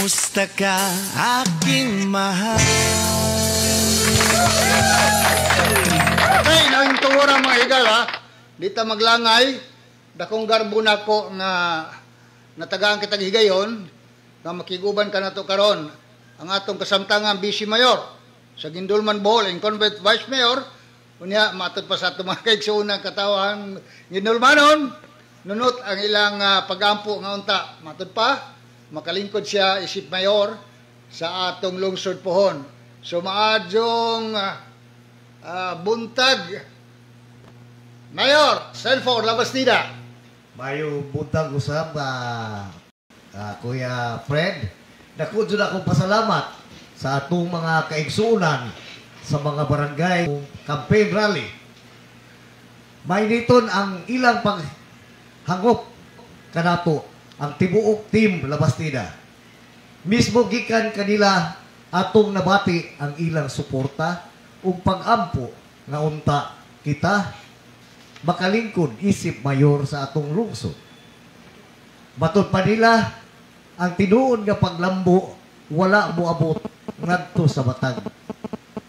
Kamusta ka, aking mahal? Okay, naing tuwara mga higal ha. Dita maglangay, dakong garbo na ko nga natagaan kitag higayon, nga makiguban ka na to karon. Ang atong kasamtangan, BC Mayor, sa Gindulman Bohol, incumbent Vice Mayor, unya, matod pa sa itong mga kaigsuunang katawang Gindulmanon, nunot ang ilang pagampo nga unta. Matod pa, makalingkod siya isip mayor sa atong lungsod pohon. So maadyong buntag Mayor Selfor Labastida. Mayo buntag usab Kuya Fred. Dako jud akong pasalamat sa atong mga kaigsuunan sa mga barangay campaign rally. Mainiton ang ilang paghangop kanato ang tibuok team Labastida. Mismo gikan kanila atong nabati ang ilang suporta ug pag-ampo nga unta kita makalingkod isip mayor sa atong lungsod. Matod pa nila ang tinuod nga paglambo wala moabot ngadto sa matag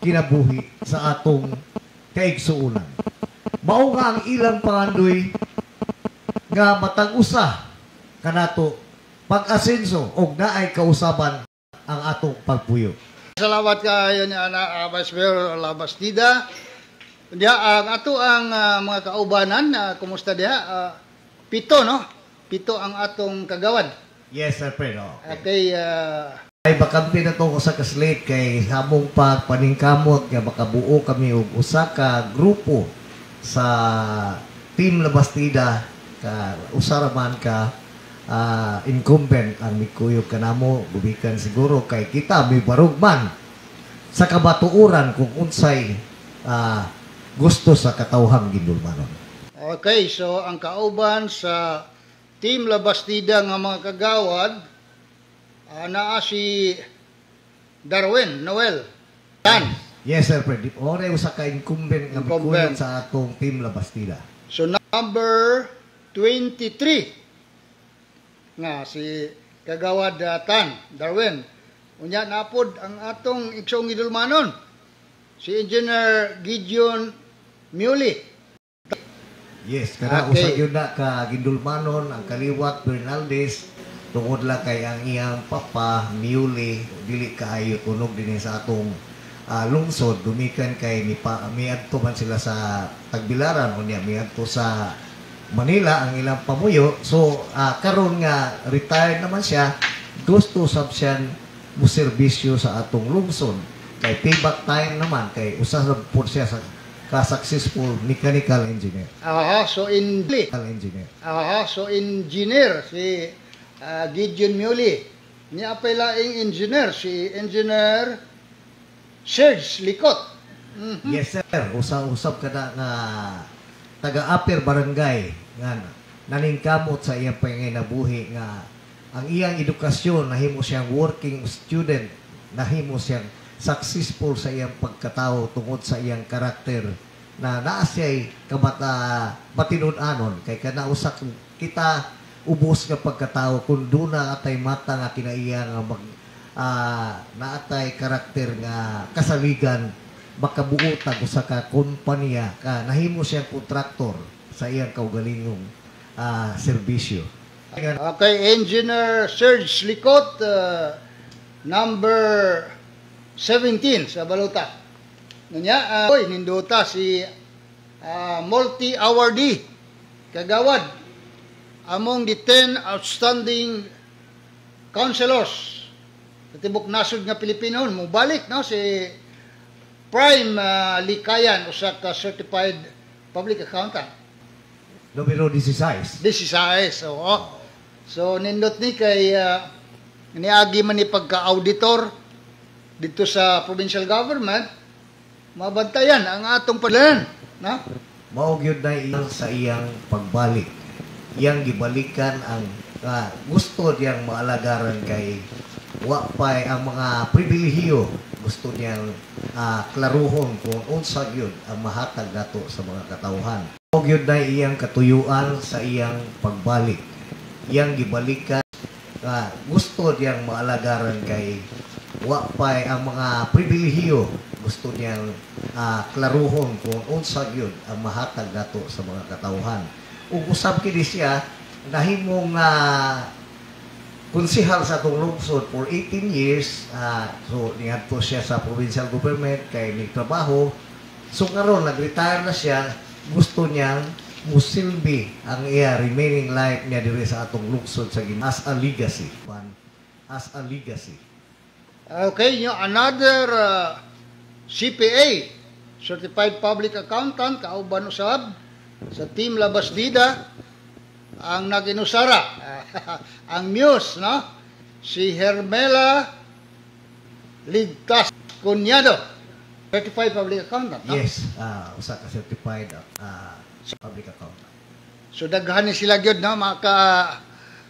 kinabuhi sa atong kaigsuunan. Mao nga ang ilang pangandoy nga matag usa kanato pag-asenso og naay kausaban ang atong pagpuyo. Salamat kayo ni Ana Vice Mayor Labastida. Diya ang ato ang mga kaubanan, kumusta diha? Pito no? Pito ang atong kagawad. Yes, sir, Pedro. Okay, ay bakampi na to ko sa kaslate kay hamong paningkamot nga makabuo kami og usa ka grupo sa Team Labastida ka usaraman ka incumbent ang mikuyog kanamo gubikan siguro kay kita may barugman sa kabatuuran kung unsay gusto sa katawhang Gindulmanon. Okay, so ang kauban sa Team Labastida nga mga kagawad naa si Darwin Noel Tan. Yes, sir, Fred. Ore usa ka incumbent nga mikuyog sa atong Team Labastida. So number 23 nga si kagawad Tan Darwin. Unya napod ang atong iksong Gindulmanon si Engineer Gideon Muley. Yes, kada usa gyud na ka Gindulmanon ang kaliwat Bernaldez tungod la kay ang iyang papa Muley dili kaayo tunog dinhi sa atong lungsod dumikan kay miadto man sila sa Tagbilaran unya miadto sa Manila ang ilang pamuyo. So karon nga retired naman siya, gusto sab siya mo serbisyo sa atong lungsod kay payback time naman kay usa sab pud siya sa ka-successful mechanical engineer. So engineer si Gideon Muley. Niya pa laing engineer si Engineer Serge Likot. Yes, sir. Usab kada nga taga-Upper Barangay nga naningkamot sa iyang panginabuhi nga ang iyang edukasyon nahimo siyang working student, nahimo siyang successful sa iyang pagkatao tungod sa iyang karakter na naa siya'y matinud-anon kay kana usa kita ubos nga pagkatao kun duna atay mata nga kinaiya nga naatay karakter nga kasaligan makabuotag usa ka kompanya ka nahimo siyang kontraktor sa iyang kaugalingong serbisyo. Okay, Engineer Serge Likot, number 17 sa balota. Nya ninduta si multi-awardee kagawad among the 10 outstanding councilors sa tibok nasod nga Pilipino mo balik no si Prime Likayan usa ka certified public accountant. Numero 16. 16. So nindot ni kay niagi man ni pagka-auditor dito sa provincial government, mabantayan ang atong padalan, na? Mao gyud na iyang sa iyang pagbalik. Iyang gibalikan ang gusto diyang maalagaran kay wa pay ang mga pribilehiyo gusto niyang klaruhon kung unsa gyud ang mahatag nato sa mga katawhan. Gyud na iyang katuyuan sa iyang pagbalik. Iyang gibalikan gusto niyang maalagaran kay wapay ang mga pribilehiyo gusto niyang klaruhon kung unsa gyud ang mahatag nato sa mga katawhan. Ug usab kini siya nahimong konsehal sa atong lungsod for 18 years. So niadto siya sa provincial government kay ni trabaho. So karon nag-retire na siya, gusto niyang musilbi ang iya remaining life niya diri sa atong lungsod sa as a legacy. As a legacy. Okay, another CPA, Certified Public Accountant, kauban usab sa Team Labastida, ang nag-inusara, ang Muse, no? Si Hermela Ligtas Cunyado, Certified Public Accountant, no? Yes, usa ka certified public accountant. So daghan ni sila gyud, no?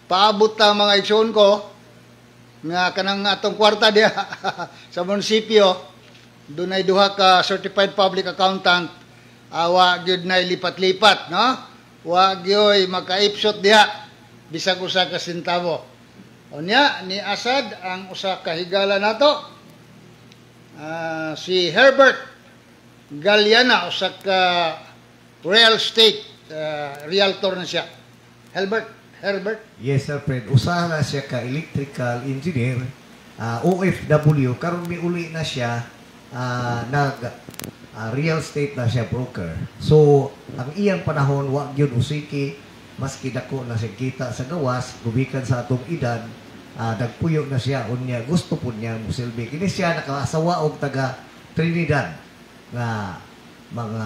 Paabot ta mga igsoon ko nga kanang atong kwarta diha sa munisipyo, dunay duha ka certified public accountant, wa gyud nay lipat-lipat, no? Wa gyoy makaipsot diha bisag usa ka sentavo. Unya ni Asad ang usa ka higala nato, si Herbert Galiana, usa ka real estate realtor na siya. Herbert. Yes, sir, Fred. Usa na siya ka electrical engineer, OFW. Karon mi uli na siya real estate na siya broker. So, ang iyang panahon wa gyud usiki maski dako na siya kita sa gawas, gubikan sa atong edad, nagpuyo na siya unya gusto pud niya musilbi. Kini siya nakaasawa og taga Trinidad nga mga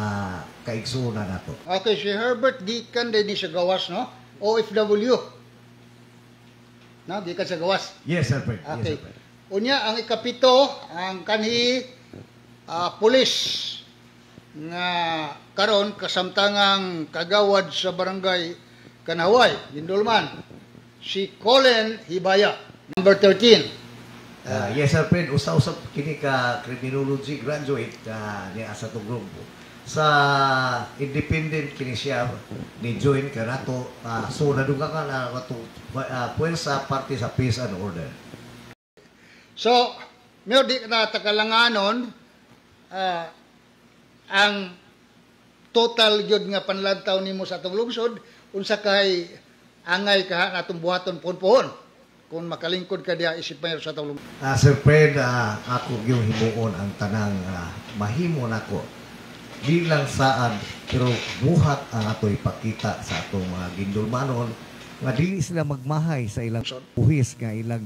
kaigsuonan nato. Okay, si Herbert gikan din sa gawas, no? OFW. No, gikan sa gawas. Yes, sir, Fred. Okay. Yes, sir, Fred. Unya ang ikapito, ang kanhi pulis nga karon kasamtangang kagawad sa barangay Kanaway, Gindulman, si Colin Hibaya, number 13. Yes, sir, Fred. Usa-usap kini ka criminology graduate niya sa itong grupo. Sa independent kini siya ni join ka nato. So, nadunga ka na nato puwersa parte sa peace and order. So, may di na takalanganon, ang total gyud nga panladtaw nimo sa atong lungsod, unsa kay angay ka natong buhaton puhon-puhon kung makalingkod ka diha isip mayor sa atong lungsod. Sir Fred, ako yung himuon ang tanang mahimo nako. Di lang saan, pero buhat ang ato ipakita sa atong mga Gindulmanon nga dili sila magmahay sa ilang buhis nga ilang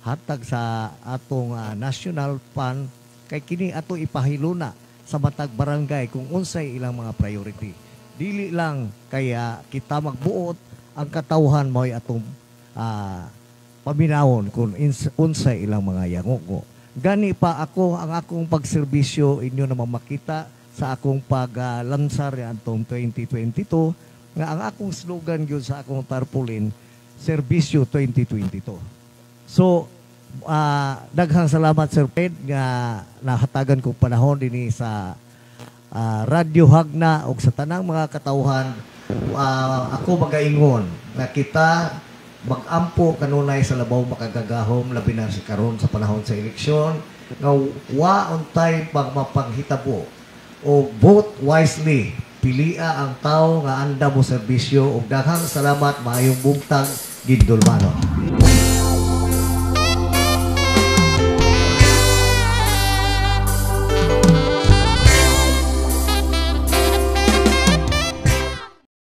hatag sa atong national fund kay kini ato ipahiluna sa matag barangay kung unsay ilang mga priority. Dili lang kaya kita magbuot ang katawhan mo'y atong paminawon kung unsay ilang mga yanguko. Gani pa ako ang akong pagserbisyo inyo na makita sa akong paglansar atong 2022 nga ang akong slogan gyud sa akong tarpaulin, Serbisyo 2022. So daghang salamat, Sir Fred, nga nahatagan ko panahon dinhi sa Radyo Hagna o sa tanang mga katawhan. Ako magaingon na kita mag-ampo kanunay sa labaw makagagahom labi na si karon sa panahon sa eleksyon nga wa untay pagmapanghitabo o vote wisely, pilia ang tao nga anda mo serbisyo ug daghang salamat, maayong bugtang Gindulmanon.